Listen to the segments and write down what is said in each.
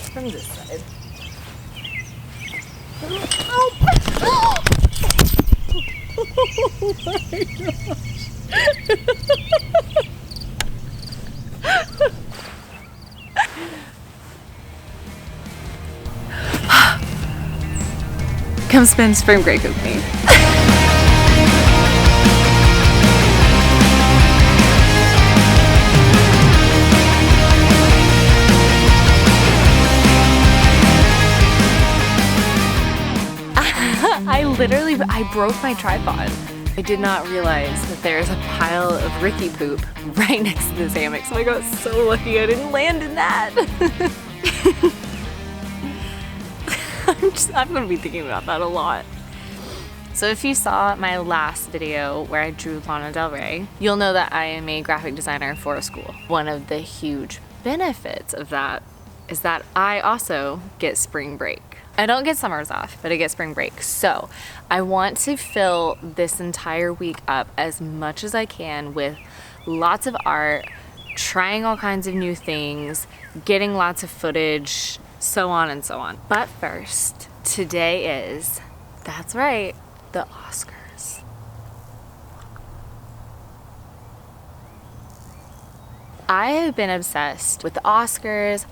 from this side. Oh my gosh. Come spend spring break with me. I broke my tripod. I did not realize that there's a pile of Ricky poop right next to this hammock, so I got so lucky I didn't land in that. I'm gonna be thinking about that a lot. So if you saw my last video where I drew Lana Del Rey, you'll know that I am a graphic designer for a school. One of the huge benefits of that is that I also get spring break. I don't get summers off, but I get spring break. So I want to fill this entire week up as much as I can with lots of art, trying all kinds of new things, getting lots of footage, so on and so on. But first, today is, that's right, the Oscars. I have been obsessed with the Oscars,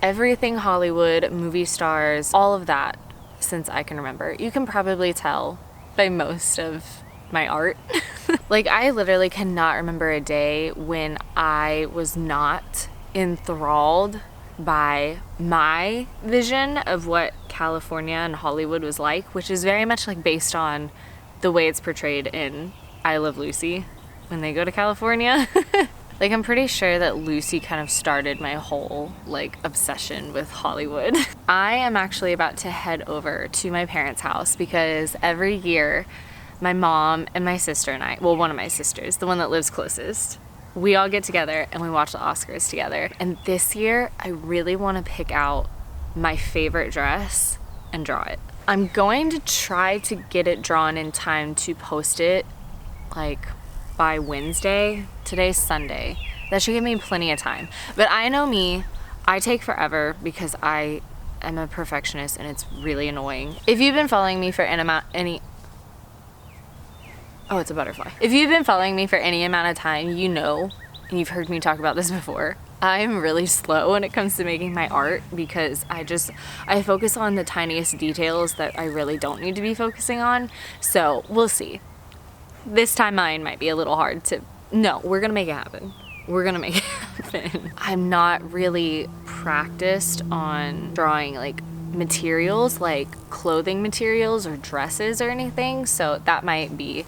everything Hollywood, movie stars, all of that since I can remember. You can probably tell by most of my art. Like, I literally cannot remember a day when I was not enthralled by my vision of what California and Hollywood was like, which is very much like based on the way it's portrayed in I Love Lucy when they go to California. Like, I'm pretty sure that Lucy kind of started my whole, like, obsession with Hollywood. I am actually about to head over to my parents' house because every year my mom and my sister and I, well, one of my sisters, the one that lives closest, we all get together and we watch the Oscars together. And this year, I really want to pick out my favorite dress and draw it. I'm going to try to get it drawn in time to post it, like, by Wednesday. Today's Sunday. That should give me plenty of time. But I know me, I take forever because I am a perfectionist and it's really annoying. If you've been following me for oh, it's a butterfly. If you've been following me for any amount of time, you know, and you've heard me talk about this before, I'm really slow when it comes to making my art because I focus on the tiniest details that I really don't need to be focusing on. So we'll see. This time mine might be a little hard to, no, we're gonna make it happen. We're gonna make it happen. I'm not really practiced on drawing like materials, like clothing materials or dresses or anything, so that might be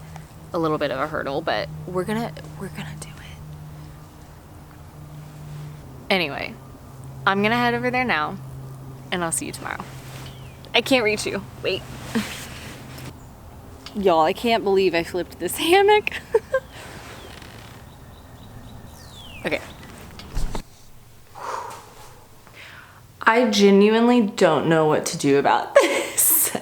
a little bit of a hurdle, but we're gonna do it. Anyway, I'm gonna head over there now, and I'll see you tomorrow. I can't reach you, wait. Y'all, I can't believe I flipped this hammock. Okay. I genuinely don't know what to do about this.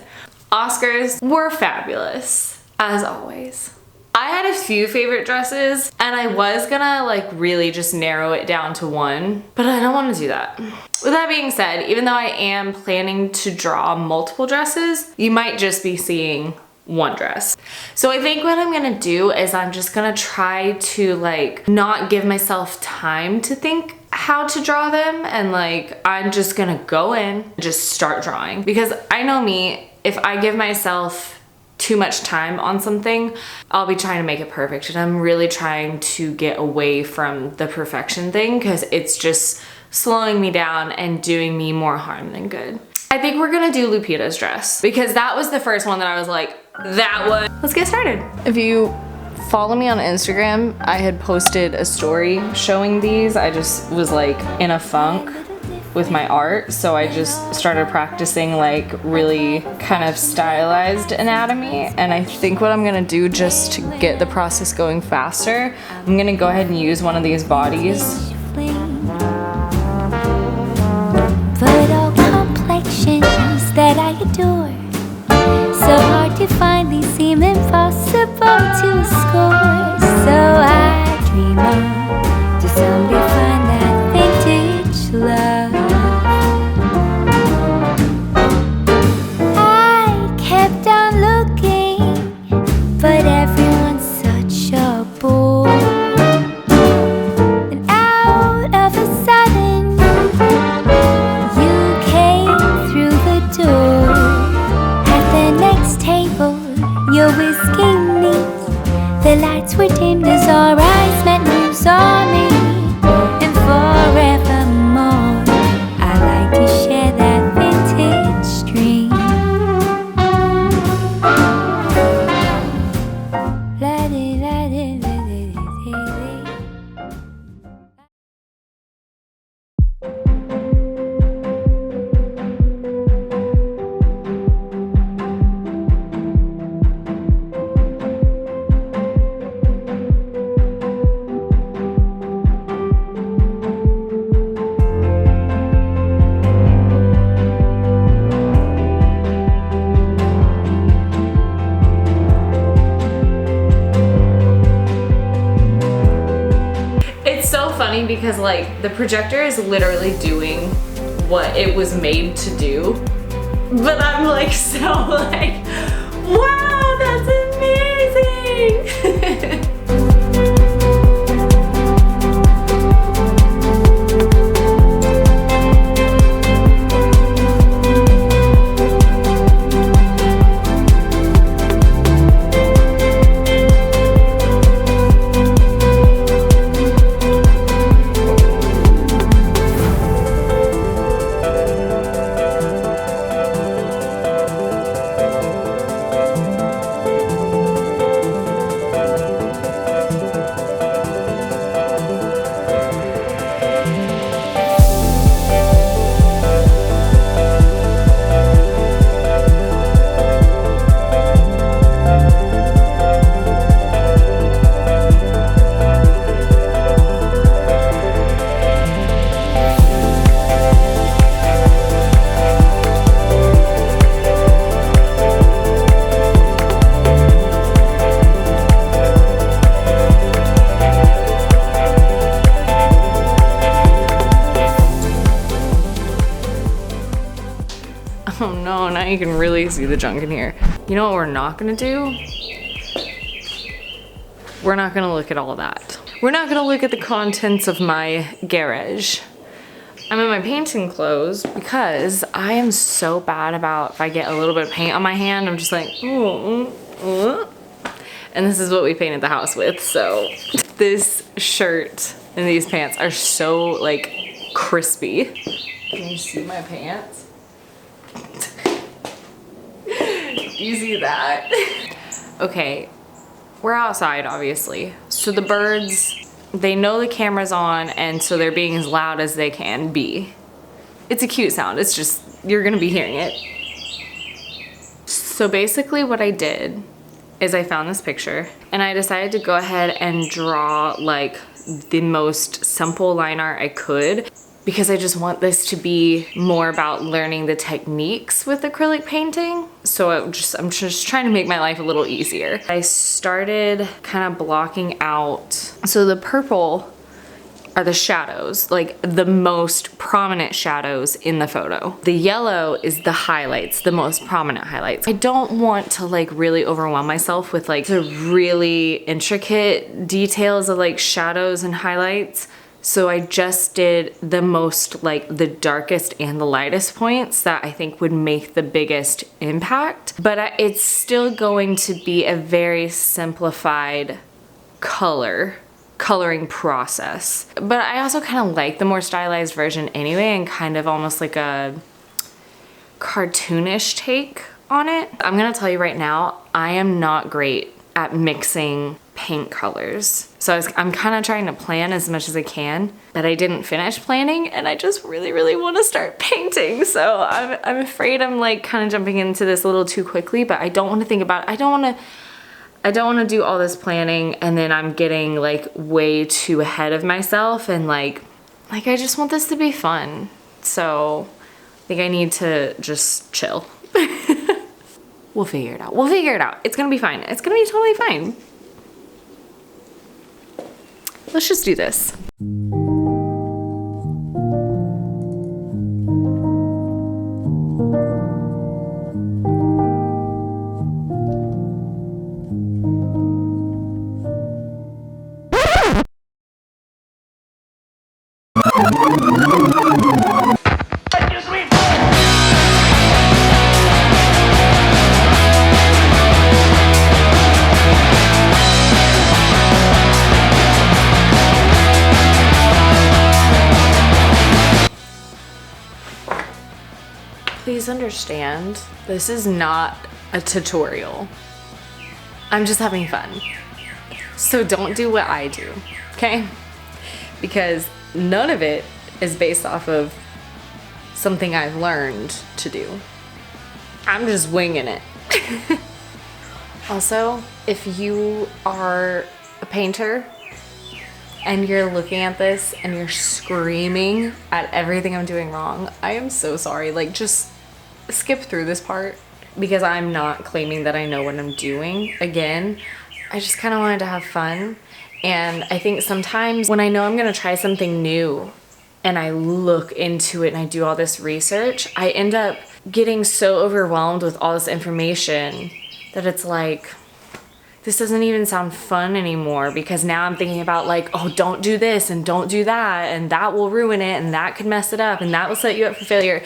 Oscars were fabulous, as always. I had a few favorite dresses, and I was gonna like really just narrow it down to one, but I don't want to do that. With that being said, even though I am planning to draw multiple dresses, you might just be seeing one dress. So I think what I'm gonna do is I'm just gonna try to like not give myself time to think how to draw them, and like I'm just gonna go in and just start drawing, because I know me, if I give myself too much time on something, I'll be trying to make it perfect, and I'm really trying to get away from the perfection thing because it's just slowing me down and doing me more harm than good. I think we're gonna do Lupita's dress because that was the first one that I was like, that one. Let's get started. If you follow me on Instagram, I had posted a story showing these. I just was like in a funk with my art, so I just started practicing like really kind of stylized anatomy, and I think what I'm gonna do just to get the process going faster, I'm gonna go ahead and use one of these bodies. That I adore, so hard to find, these seem impossible to score. So I dream on to someday find that vintage love. funny because like the projector is literally doing what it was made to do. But I'm like so like, wow, that's amazing. Oh no, now you can really see the junk in here. You know what we're not gonna do? We're not gonna look at all that. We're not gonna look at the contents of my garage. I'm in my painting clothes because I am so bad about if I get a little bit of paint on my hand, I'm just like, and this is what we painted the house with, so. This shirt and these pants are so like crispy. Can you see my pants? Do you see that? Okay, we're outside obviously. So the birds, they know the camera's on and so they're being as loud as they can be. It's a cute sound, it's just, you're gonna be hearing it. So basically what I did is I found this picture and I decided to go ahead and draw like the most simple line art I could, because I just want this to be more about learning the techniques with acrylic painting. So I'm just trying to make my life a little easier. I started kind of blocking out. So the purple are the shadows, like the most prominent shadows in the photo. The yellow is the highlights, the most prominent highlights. I don't want to like really overwhelm myself with like the really intricate details of like shadows and highlights. So I just did the most like the darkest and the lightest points that I think would make the biggest impact. But it's still going to be a very simplified coloring process. But I also kind of like the more stylized version anyway, and kind of almost like a cartoonish take on it. I'm gonna tell you right now, I am not great at mixing paint colors. So I'm kind of trying to plan as much as I can, but I didn't finish planning and I just really, really want to start painting. So I'm afraid I'm like kind of jumping into this a little too quickly, but I don't want to think about it. I don't want to do all this planning and then I'm getting like way too ahead of myself and like I just want this to be fun. So I think I need to just chill. We'll figure it out. We'll figure it out. It's gonna be fine. It's gonna be totally fine. Let's just do this. Please understand, this is not a tutorial. I'm just having fun. So don't do what I do, okay? Because none of it is based off of something I've learned to do. I'm just winging it. Also, if you are a painter and you're looking at this and you're screaming at everything I'm doing wrong, I am so sorry. Like, just skip through this part because I'm not claiming that I know what I'm doing. Again, I just kind of wanted to have fun And I think sometimes when I know I'm gonna try something new and I look into it and I do all this research, I end up getting so overwhelmed with all this information that it's like, this doesn't even sound fun anymore, because now I'm thinking about like, oh, don't do this and don't do that, and that will ruin it, and that could mess it up, and that will set you up for failure.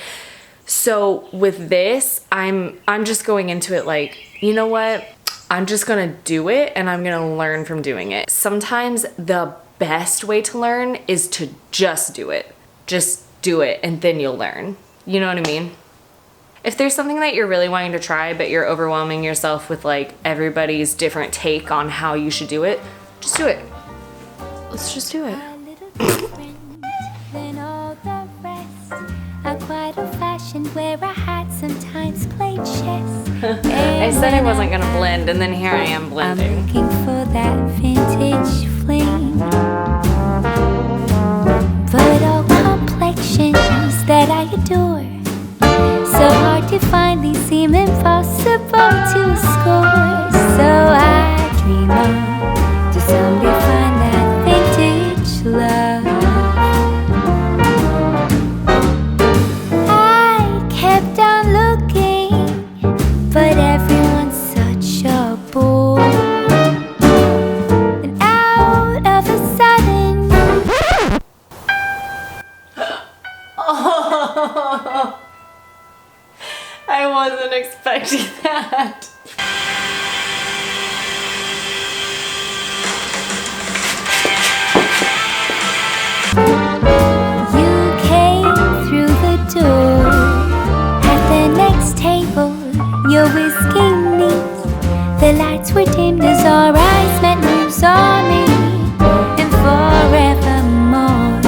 So with this, I'm just going into it like, you know what? I'm just gonna do it and I'm gonna learn from doing it. Sometimes the best way to learn is to just do it. Just do it and then you'll learn. You know what I mean? If there's something that you're really wanting to try, but you're overwhelming yourself with like everybody's different take on how you should do it, just do it. Let's just do it. Quite old-fashioned, wear a hat, sometimes play chess. I said I wasn't gonna blend, and then here I am blending. I'm looking for that vintage fling, but all complexions that I adore, so hard to find, these seem impossible to score. So I dream on to someday find that vintage love. Kept on looking, but everyone's such a bore. And out of a sudden, Oh, I wasn't expecting that. you came through the door. Table, your whiskey neat. The lights were dimmed as our eyes met, moves on me. And forevermore,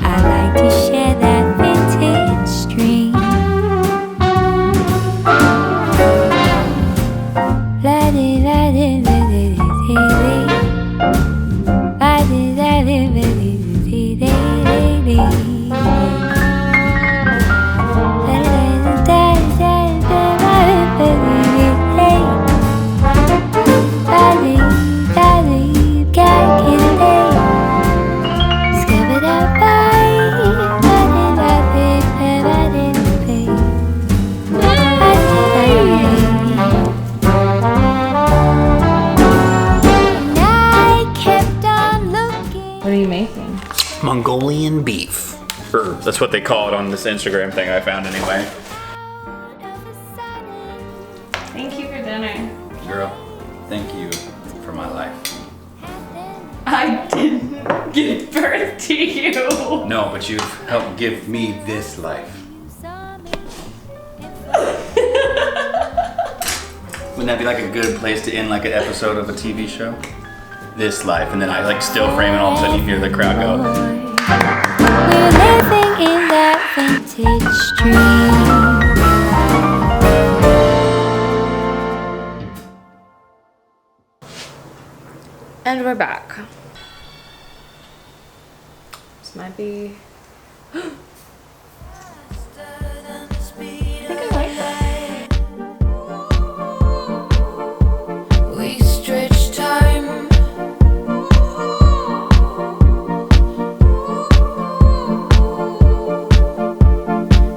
I like to share that vintage dream. La di la di la di di la di la di di di di. What are you making? Mongolian beef. Or that's what they call it on this Instagram thing I found anyway. Thank you for dinner. Girl, thank you for my life. I didn't give birth to you. No, but you've helped give me this life. Wouldn't that be like a good place to end like an episode of a TV show? This life, and then I like still frame and all of a sudden you hear the crowd go. We're living in that vintage dream. And we're back. This might be. I think I like that. We stretch time.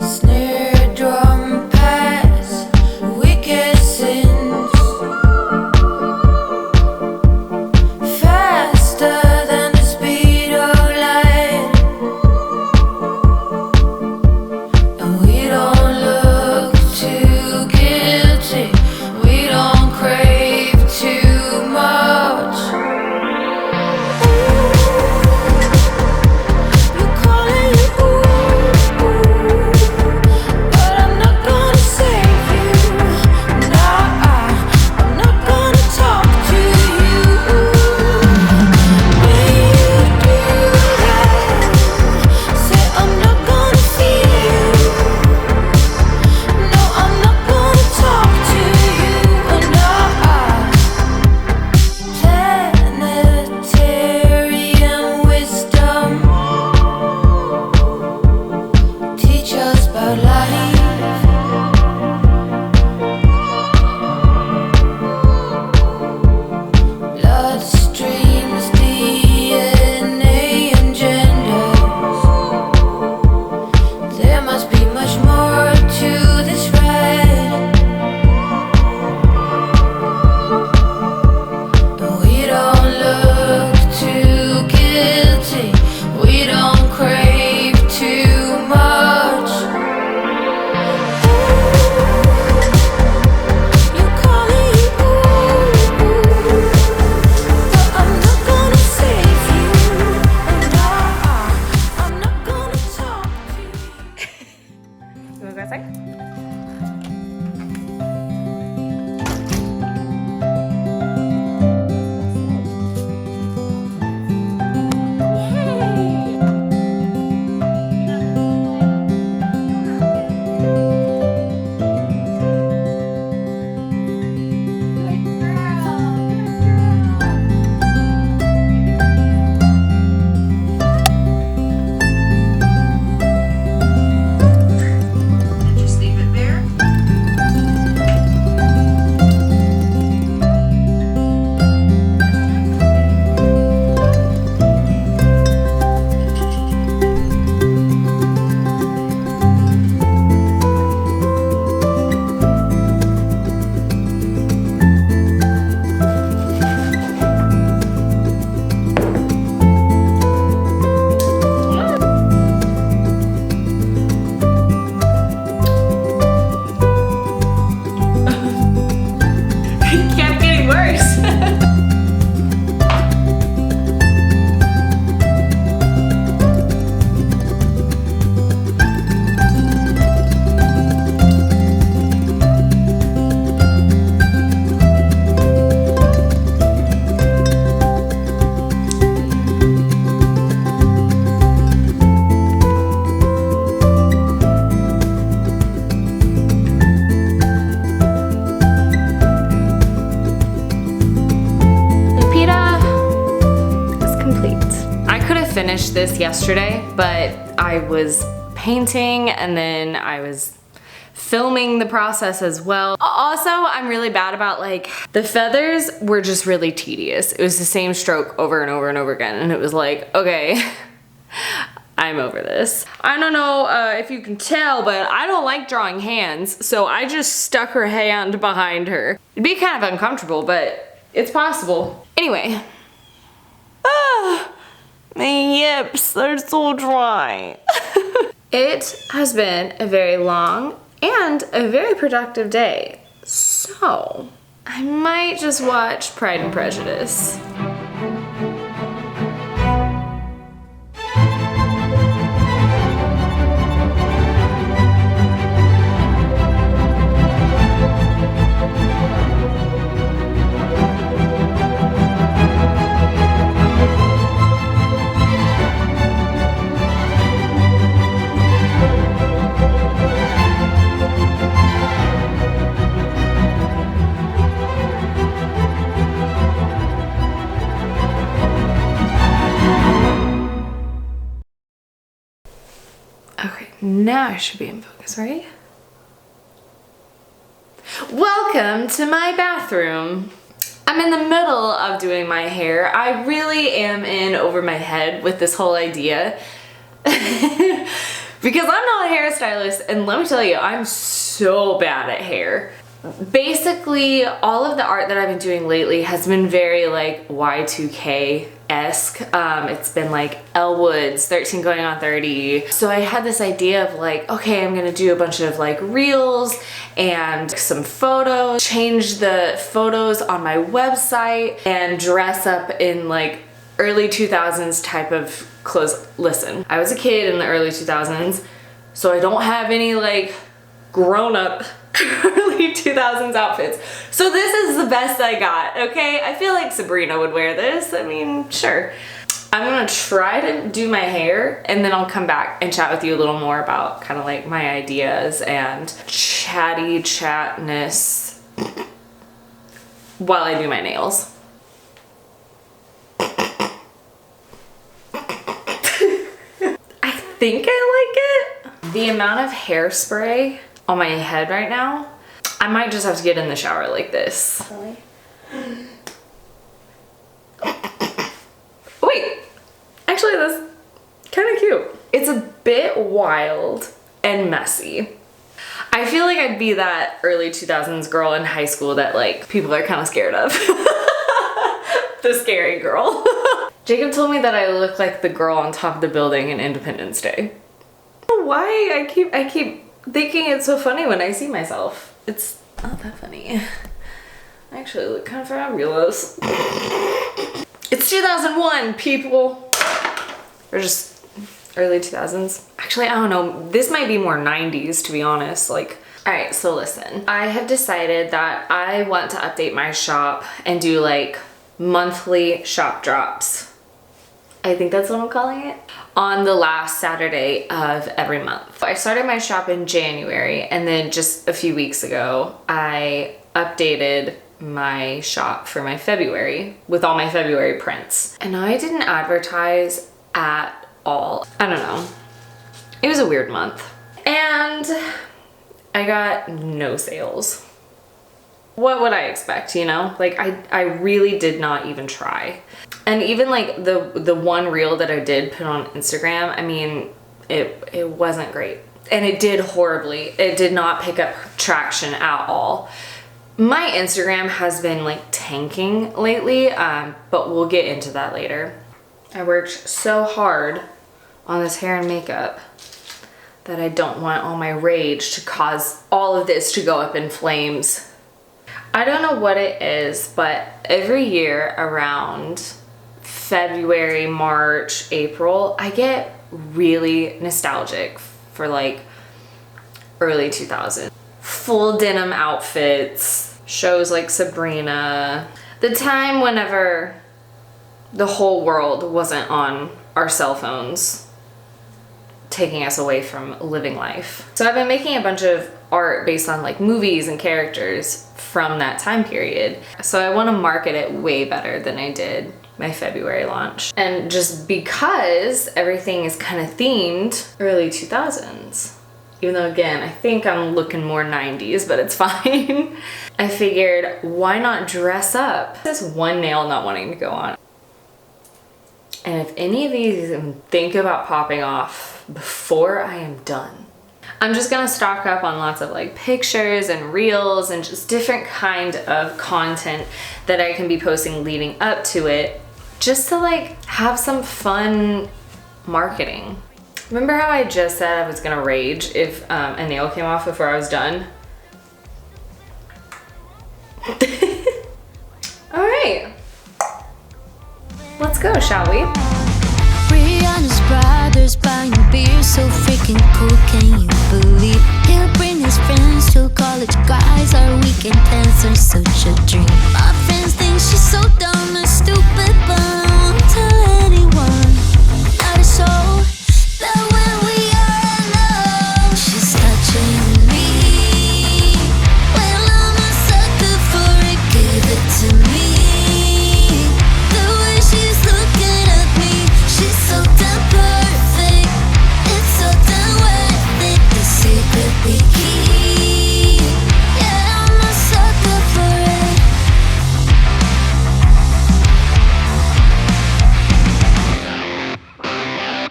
Snare drum pass, wicked sins. Faster than the speed of light. And we don't look too guilty. We don't crave too much. You call it but I'm not gonna save you. Nah, I'm not gonna talk to you. When you do that, say I'm not gonna feel you. No, I'm not gonna talk to you. Planetarian wisdom, teach us about life. Blood streams deep. You wanna go outside? Just leave it there. It kept getting worse. Lupita is complete. I could have finished this yesterday, but I was painting and then I was filming the process as well. Also, I'm really bad about like, the feathers were just really tedious. It was the same stroke over and over and over again. And it was like, okay, I'm over this. I don't know if you can tell, but I don't like drawing hands. So I just stuck her hand behind her. It'd be kind of uncomfortable, but it's possible. Anyway. Ah, my lips, they're so dry. It has been a very long and a very productive day. So, I might just watch Pride and Prejudice. Okay, now I should be in focus, right? Welcome to my bathroom. I'm in the middle of doing my hair. I really am in over my head with this whole idea. Because I'm not a hairstylist, and let me tell you, I'm so bad at hair. Basically, all of the art that I've been doing lately has been very like Y2K-esque. It's been like Elle Woods, 13 going on 30. So I had this idea of like, okay, I'm gonna do a bunch of like reels and some photos, change the photos on my website, and dress up in like early 2000s type of clothes. Listen, I was a kid in the early 2000s, so I don't have any like grown-up early 2000s outfits. So this is the best I got, okay? I feel like Sabrina would wear this. I mean, sure. I'm gonna try to do my hair and then I'll come back and chat with you a little more about kind of like my ideas and chatness while I do my nails. I think I like it. The amount of hairspray on my head right now, I might just have to get in the shower like this. Wait, actually that's kind of cute. It's a bit wild and messy. I feel like I'd be that early 2000s girl in high school that like people are kind of scared of. The scary girl. Jacob told me that I look like the girl on top of the building in Independence Day. Why I keep thinking it's so funny when I see myself. It's not that funny. I actually look kind of fabulous. It's 2001, people. Or just early 2000s. Actually, I don't know. This might be more 90s, to be honest. Like, all right, so listen. I have decided that I want to update my shop and do like monthly shop drops. I think that's what I'm calling it. On the last Saturday of every month. I started my shop in January, and then just a few weeks ago, I updated my shop for my February with all my February prints. And I didn't advertise at all. I don't know. It was a weird month. And I got no sales. What would I expect, you know? Like I really did not even try. And even like the one reel that I did put on Instagram, I mean, it wasn't great. And it did horribly. It did not pick up traction at all. My Instagram has been like tanking lately, but we'll get into that later. I worked so hard on this hair and makeup that I don't want all my rage to cause all of this to go up in flames. I don't know what it is, but every year around February, March, April, I get really nostalgic for like early 2000s. Full denim outfits, shows like Sabrina. The time whenever the whole world wasn't on our cell phones, taking us away from living life. So I've been making a bunch of art based on like movies and characters from that time period. So I want to market it way better than I did my February launch. And just because everything is kind of themed early 2000s, even though again, I think I'm looking more 90s, but it's fine. I figured, why not dress up? This one nail not wanting to go on. And if any of these even think about popping off before I am done, I'm just gonna stock up on lots of like pictures and reels and just different kind of content that I can be posting leading up to it, just to like have some fun marketing. Remember how I just said I was gonna rage if a nail came off before I was done? All right, let's go, shall we? Brianna's brother's buying beer, so freaking cool, can you believe? He'll bring his friends to college guys, our weekend plans are such a dream. My friends think she's so dumb and stupid, but I won't tell anyone. Not a soul that when we are alone, she's touching me. Well, I'm a sucker for it, give it to me. The way she's looking at me, she's so damn perfect. It's so damn worth it, the secret we keep. Yeah, I'm a sucker for it.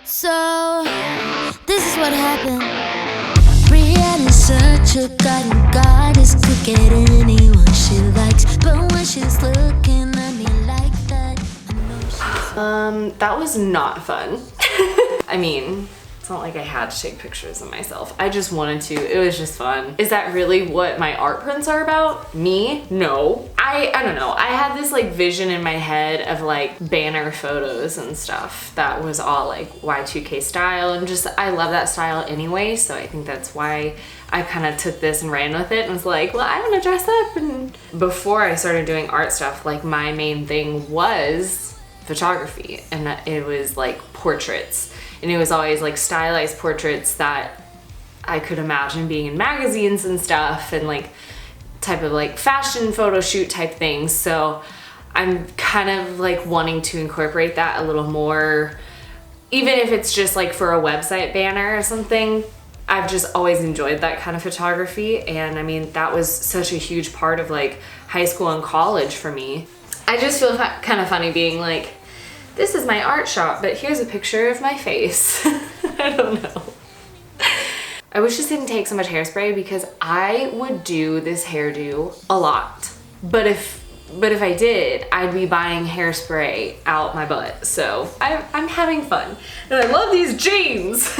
So, this is what happened. Brianna's such a goddess, could get anyone she likes. But when she's looking at me like that, I know she's That was not fun. I mean, it's not like I had to take pictures of myself. I just wanted to. It was just fun. Is that really what my art prints are about? Me? No. I don't know. I had this like vision in my head of like banner photos and stuff that was all like Y2K style, and just I love that style anyway, so I think that's why I kind of took this and ran with it and was like, well, I want to dress up. And before I started doing art stuff, like my main thing was photography, and it was like portraits, and it was always like stylized portraits that I could imagine being in magazines and stuff, and like type of like fashion photo shoot type things. So I'm kind of like wanting to incorporate that a little more, even if it's just like for a website banner or something. I've just always enjoyed that kind of photography, and I mean that was such a huge part of like high school and college for me. I just feel kind of funny being like, this is my art shop, but here's a picture of my face. I don't know. I wish this didn't take so much hairspray, because I would do this hairdo a lot. But if I did, I'd be buying hairspray out my butt. So I'm having fun. And I love these jeans.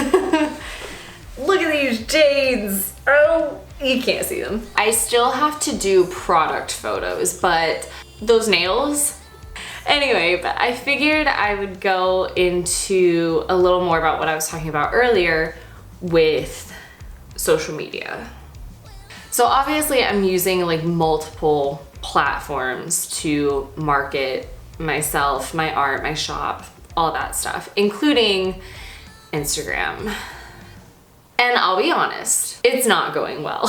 Look at these jeans. Oh, you can't see them. I still have to do product photos, but those nails, Anyway, but I figured I would go into a little more about what I was talking about earlier with social media. So obviously I'm using like multiple platforms to market myself, my art, my shop, all that stuff, including Instagram. And I'll be honest, it's not going well.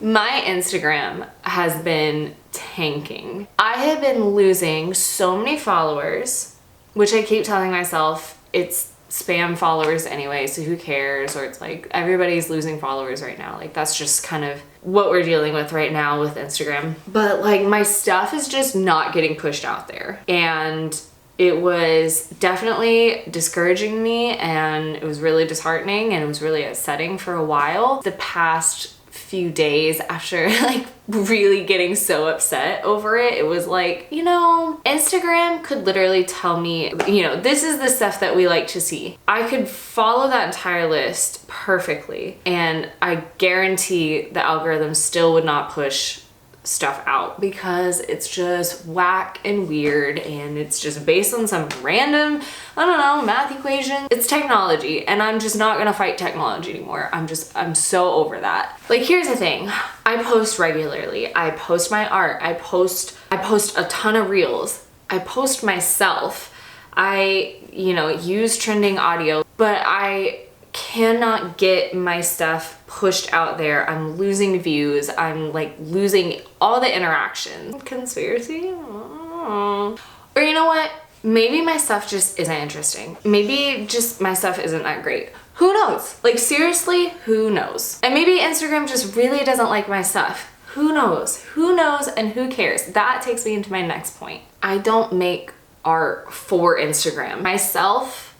My Instagram has been tanking. I have been losing so many followers, which I keep telling myself it's spam followers anyway, so who cares? Or it's like everybody's losing followers right now. Like that's just kind of what we're dealing with right now with Instagram. But like my stuff is just not getting pushed out there. And it was definitely discouraging me, and it was really disheartening, and it was really upsetting for a while. The past few days after like really getting so upset over it, it was like, you know, Instagram could literally tell me, you know, this is the stuff that we like to see. I could follow that entire list perfectly, and I guarantee the algorithm still would not push stuff out because it's just whack and weird, and it's just based on some random, I don't know, math equation. It's technology, and I'm just not gonna fight technology anymore. I'm so over that. Like, here's the thing. I post regularly. I post my art. I post a ton of reels. I post myself. I, you know, use trending audio, but I cannot get my stuff pushed out there. I'm losing views. I'm like losing all the interaction. Conspiracy? Or you know what? Maybe my stuff just isn't interesting. Maybe just my stuff isn't that great. Who knows? Like seriously, who knows? And maybe Instagram just really doesn't like my stuff. Who knows? Who knows and who cares? That takes me into my next point. I don't make art for Instagram. Myself,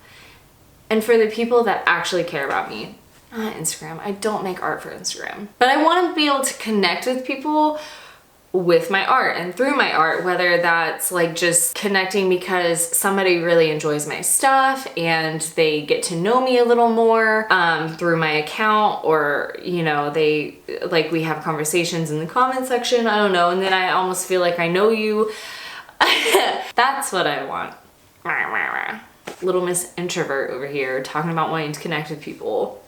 and for the people that actually care about me. Not Instagram. I don't make art for Instagram. But I want to be able to connect with people with my art and through my art, whether that's like just connecting because somebody really enjoys my stuff and they get to know me a little more through my account, or, you know, they like we have conversations in the comment section, I don't know, and then I almost feel like I know you. That's what I want. Little Miss Introvert over here talking about wanting to connect with people.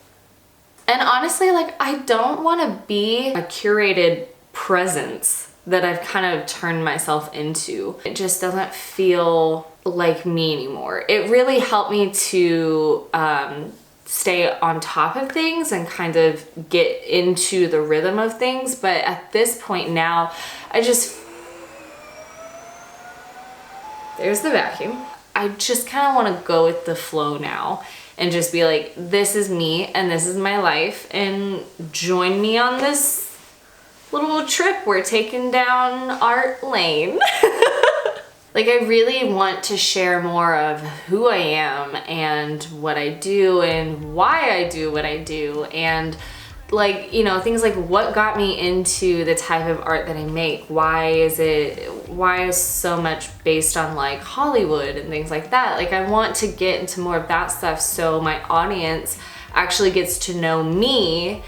And honestly, like, I don't want to be a curated presence that I've kind of turned myself into. It just doesn't feel like me anymore. It really helped me to stay on top of things and kind of get into the rhythm of things. But at this point now, there's the vacuum. I just kind of want to go with the flow now and just be like, this is me and this is my life, and join me on this little trip we're taking down art lane. Like, I really want to share more of who I am and what I do and why I do what I do, and like, you know, things like what got me into the type of art that I make. Why is so much based on like Hollywood and things like that? Like, I want to get into more of that stuff so my audience actually gets to know me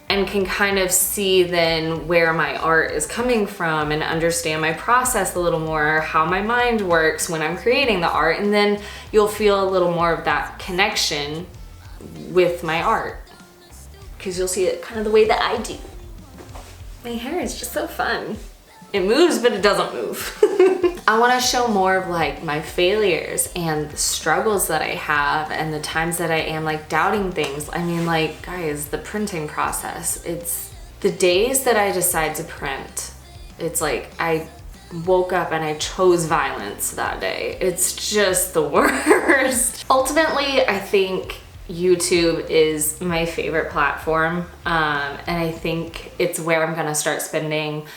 and can kind of see then where my art is coming from and understand my process a little more, how my mind works when I'm creating the art, and then you'll feel a little more of that connection with my art, because you'll see it kind of the way that I do. My hair is just so fun. It moves, but it doesn't move. I want to show more of like my failures and the struggles that I have and the times that I am like doubting things. I mean, like, guys, the printing process, it's the days that I decide to print. It's like I woke up and I chose violence that day. It's just the worst. Ultimately, I think YouTube is my favorite platform, and I think it's where I'm gonna start spending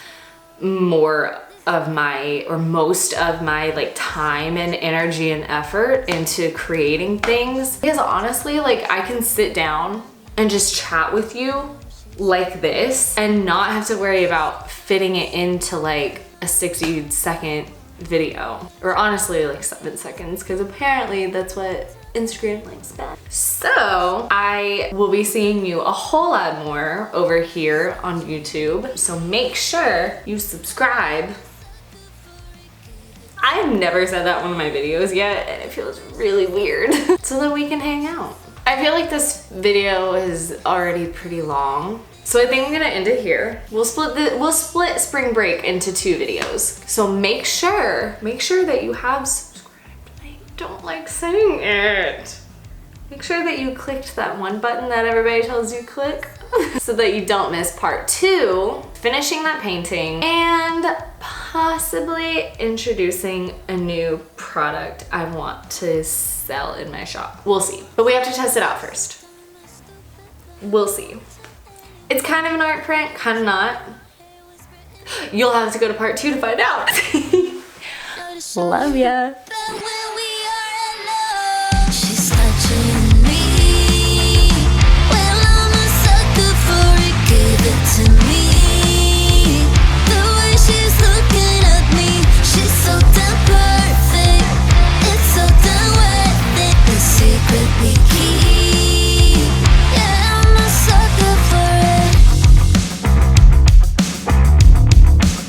more of my, or most of my, like time and energy and effort into creating things. Because honestly, like, I can sit down and just chat with you like this and not have to worry about fitting it into like a 60-second video, or honestly like 7 seconds, because apparently that's what Instagram likes best. So I will be seeing you a whole lot more over here on YouTube. So make sure you subscribe. I I've never said that in one of my videos yet, and it feels really weird. So that we can hang out. I feel like this video is already pretty long. So I think I'm gonna end it here. We'll split spring break into 2 videos. So make sure that you have subscribed. I don't like saying it. Make sure that you clicked that one button that everybody tells you click so that you don't miss part 2, finishing that painting, and possibly introducing a new product I want to sell in my shop. We'll see. But we have to test it out first. We'll see. It's kind of an art print, kind of not. You'll have to go to part 2 to find out. Love ya.